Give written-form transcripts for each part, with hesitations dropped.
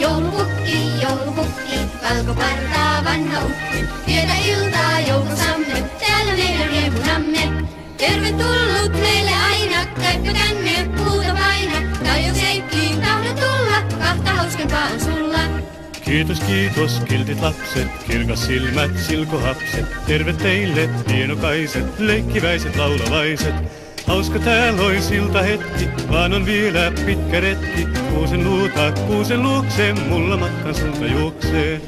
Joulupukki, valkopartaa vanha ukki. Vietä iltaa joukosamme, täällä meidän riemunamme. Tervetullut meille aina, käyppä tänne, puuta paina. Tai jos Heikkiin tahdot tulla, kahta hauskempaa on sulla. Kiitos, kiitos, kiltit lapset, kirkas silmät, silkohapset. Terve teille, hienokaiset, leikkiväiset, laulavaiset. Hauska täällä ois iltahetki, vaan on vielä pitkä retki. Kuusen luokseen, mulla matkan sulta juoksee.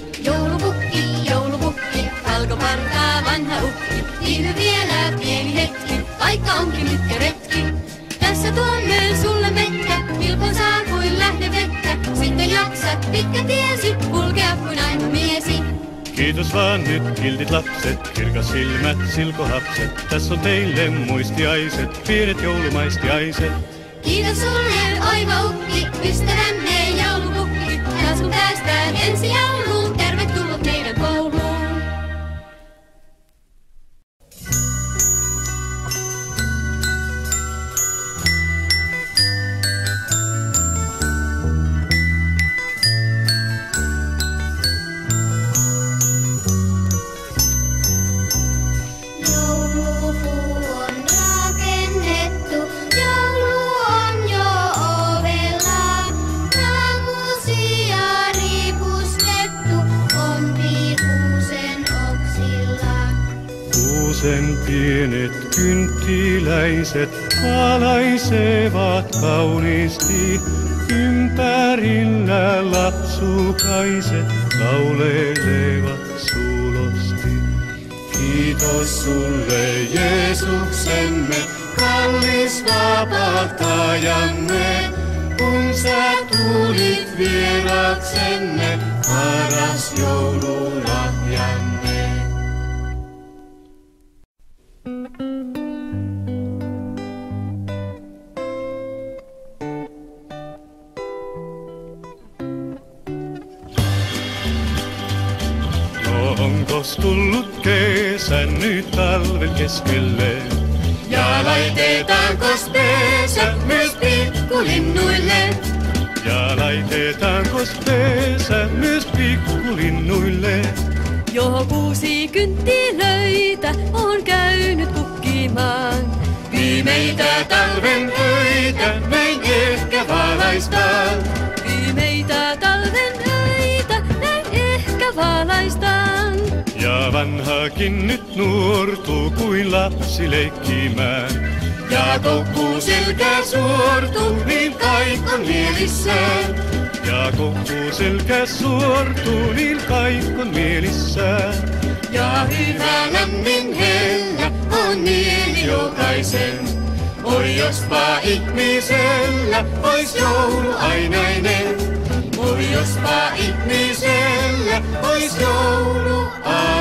Joulupukki, valkopartaa vanha ukki. Viihdy vielä pieni hetki, vaikka onkin pitkä retki. Tässä tuomme sulle mettä, vilpon saa kuin lähdevettä. Sitten jaksat pitkä tiesi, kulkea kuin aina miesi. Kiitos vaan nyt, kiltit lapset, kirkas silmät, silkohapset. Tässä on teille muistiaiset, pienet joulumaistiaiset. Kiitos sulle, oiva ukki, ystävämme joulupukki. Taas kun päästään ensi jouluun, tervetullut meidän kouluun. Sen pienet kynttiläiset valaisevat kauniisti. Ympärillä lapsukaiset lauleilevat sulosti. Kiitos sulle Jeesuksemme, kallis vapahtajamme. Kun sä tulit vieraksemme, paras joululahjamme. Onkos tullut kesä nyt talven keskelle? Ja laitetaanko pesä myös pikkulinnuille? Ja laitetaanko pesä myös pikkulinnuille? Jo 6 kynttilöitä on käynyt kukkimaan. Viimeitä talven öitä näin ehkä valaistaan. Viimeitä talven öitä näin ehkä valaistaan. Ja vanhakin nyt nuortuu kuin lapsi leikkimään. Ja kokkuselkä suortuu niin kaikon mielissään. Ja kokkuselkä suortuu niin kaikon mielissään. Ja hyvä lämmin hellä on mieli jokaisen. Oi jospa ihmisellä ois joulu ainainen. Oi jospa ihmisellä ois joulu ainainen.